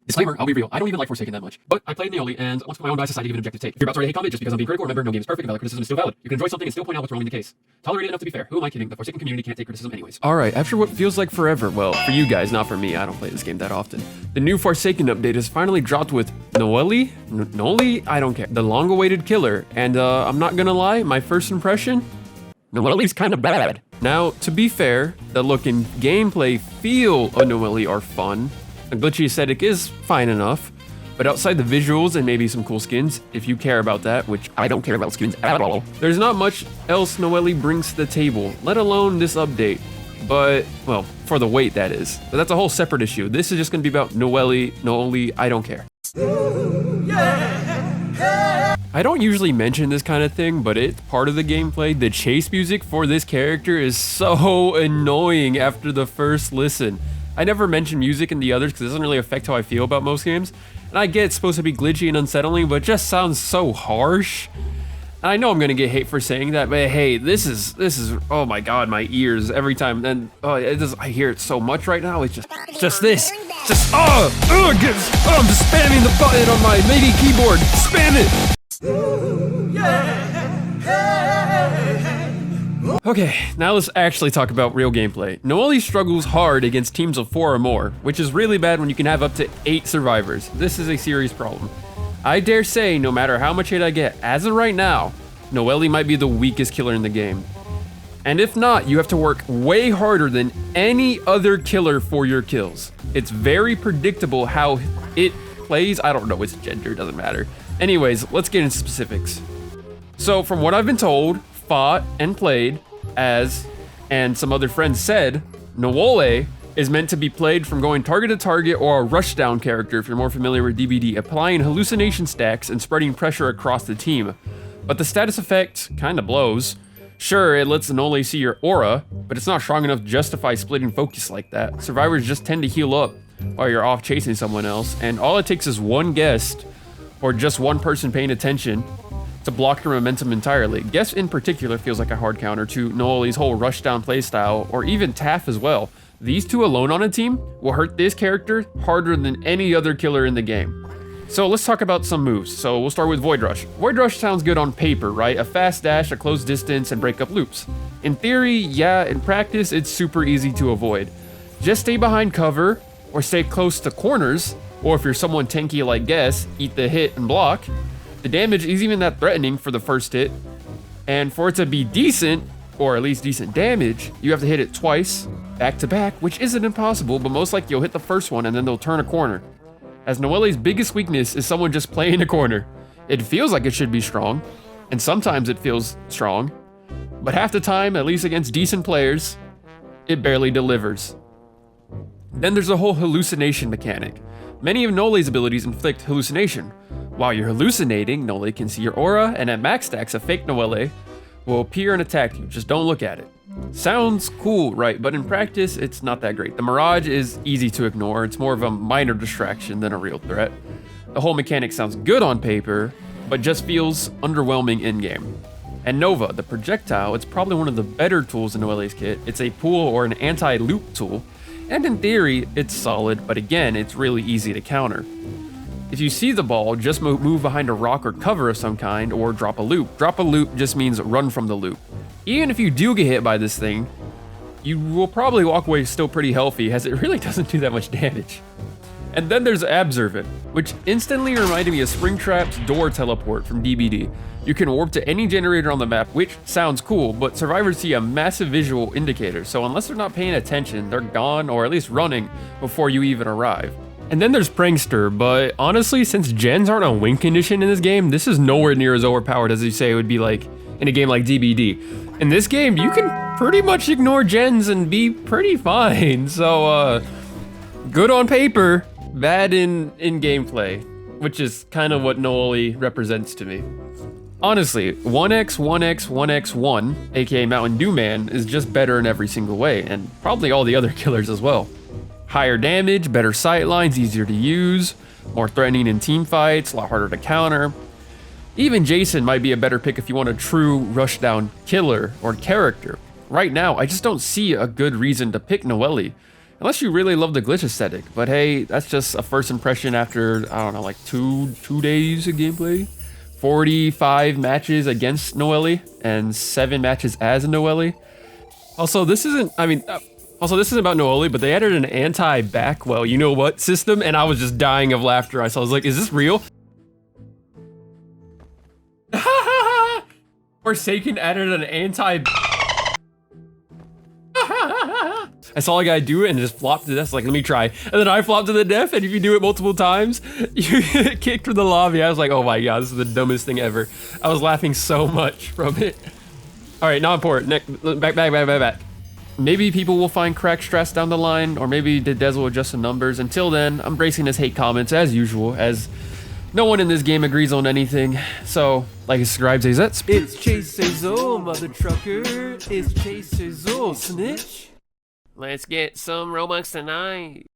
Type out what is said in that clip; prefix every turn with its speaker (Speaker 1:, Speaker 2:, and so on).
Speaker 1: Disclaimer, I'll be real, I don't even like Forsaken that much. But I played Noli, and once my own bias decided to give an objective take. If you're about to write a hate comment just because I'm being critical, remember, no game is perfect, and valid criticism is still valid. You can enjoy something and still point out what's wrong in the case. Tolerated enough to be fair. Who am I kidding? The Forsaken community can't take criticism anyways.
Speaker 2: Alright, after what feels like forever, well, for you guys, not for me, I don't play this game that often. The new Forsaken update has finally dropped with Noli? Noli? I don't care. The long-awaited killer, and I'm not gonna lie, my first impression? Noli's kinda bad. Now, to be fair, the look and gameplay feel of Noli are fun. The glitchy aesthetic is fine enough, but outside the visuals and maybe some cool skins, if you care about that, which I don't care about skins at all, there's not much else Noli brings to the table, let alone this update. But, well, for the wait, that is. But that's a whole separate issue. This is just gonna be about Noli, I don't care. I don't usually mention this kind of thing, but it's part of the gameplay. The chase music for this character is so annoying after the first listen. I never mention music in the others because it doesn't really affect how I feel about most games. And I get it's supposed to be glitchy and unsettling, but it just sounds so harsh. And I know I'm gonna get hate for saying that, but hey, this is oh my god, my ears every time. And I hear it so much right now. It's just this. I'm just spamming the button on my MIDI keyboard. Spam it. Okay, now let's actually talk about real gameplay. Noli struggles hard against teams of 4 or more, which is really bad when you can have up to 8 survivors. This is a serious problem. I dare say, no matter how much hate I get, as of right now, Noli might be the weakest killer in the game. And if not, you have to work way harder than any other killer for your kills. It's very predictable how it plays. I don't know its gender, doesn't matter. Anyways, let's get into specifics. So from what I've been told, fought, and played as, and some other friends said, Noli is meant to be played from going target to target or a rushdown character if you're more familiar with DBD, applying hallucination stacks and spreading pressure across the team. But the status effect kinda blows. Sure, it lets Noli see your aura, but it's not strong enough to justify splitting focus like that. Survivors just tend to heal up while you're off chasing someone else, and all it takes is one guest or just one person paying attention to block your momentum entirely. Guess in particular feels like a hard counter to Noli's whole rushdown playstyle, or even Taff as well. These two alone on a team will hurt this character harder than any other killer in the game. So let's talk about some moves. So we'll start with Void Rush. Void Rush sounds good on paper, right? A fast dash, a close distance, and break up loops. In theory, yeah, in practice, it's super easy to avoid. Just stay behind cover, or stay close to corners, or if you're someone tanky like Guess, eat the hit and block. The damage isn't even that threatening for the first hit, and for it to be decent, or at least decent damage, you have to hit it twice, back to back, which isn't impossible, but most likely you'll hit the first one and then they'll turn a corner. As Noli's biggest weakness is someone just playing a corner. It feels like it should be strong, and sometimes it feels strong, but half the time, at least against decent players, it barely delivers. Then there's the whole hallucination mechanic. Many of Noli's abilities inflict hallucination. While you're hallucinating, Noli can see your aura, and at max stacks, a fake Noli will appear and attack you. Just don't look at it. Sounds cool, right? But in practice, it's not that great. The Mirage is easy to ignore. It's more of a minor distraction than a real threat. The whole mechanic sounds good on paper, but just feels underwhelming in-game. And Nova, the projectile, it's probably one of the better tools in Noli's kit. It's a pool or an anti-loop tool, and in theory, it's solid, but again, it's really easy to counter. If you see the ball, just move behind a rock or cover of some kind, or drop a loop. Drop a loop just means run from the loop. Even if you do get hit by this thing, you will probably walk away still pretty healthy, as it really doesn't do that much damage. And then there's Observant, which instantly reminded me of Springtrap's door teleport from DBD. You can warp to any generator on the map, which sounds cool, but survivors see a massive visual indicator, so unless they're not paying attention, they're gone or at least running before you even arrive. And then there's Prankster, but honestly, since gens aren't on win condition in this game, this is nowhere near as overpowered as you say it would be like in a game like DBD. In this game, you can pretty much ignore gens and be pretty fine, so good on paper, bad in gameplay, which is kind of what Noli represents to me. Honestly, 1x, 1x, 1x1, aka Mountain Dew Man, is just better in every single way, and probably all the other killers as well. Higher damage, better sightlines, easier to use, more threatening in team fights, a lot harder to counter. Even Jason might be a better pick if you want a true rushdown killer or character. Right now, I just don't see a good reason to pick Noli. Unless you really love the glitch aesthetic. But hey, that's just a first impression after, I don't know, like two days of gameplay. 45 matches against Noli and 7 matches as Noli. Also, this isn't about Noli, but they added an anti-back well, you know what system, and I was just dying of laughter. I was like, is this real? Forsaken added an anti. I saw a guy do it and just flopped to death. Like, let me try. And then I flopped to the death, and if you do it multiple times, you get kicked from the lobby. I was like, oh my god, this is the dumbest thing ever. I was laughing so much from it. All right, not important. Back. Maybe people will find crack stress down the line, or maybe Dez will adjust the numbers. Until then, I'm bracing his hate comments as usual, as no one in this game agrees on anything. So, like and subscribe, say that.
Speaker 3: It's Chase Cezul, mother trucker. It's Chase Cezul, snitch.
Speaker 4: Let's get some Robux tonight.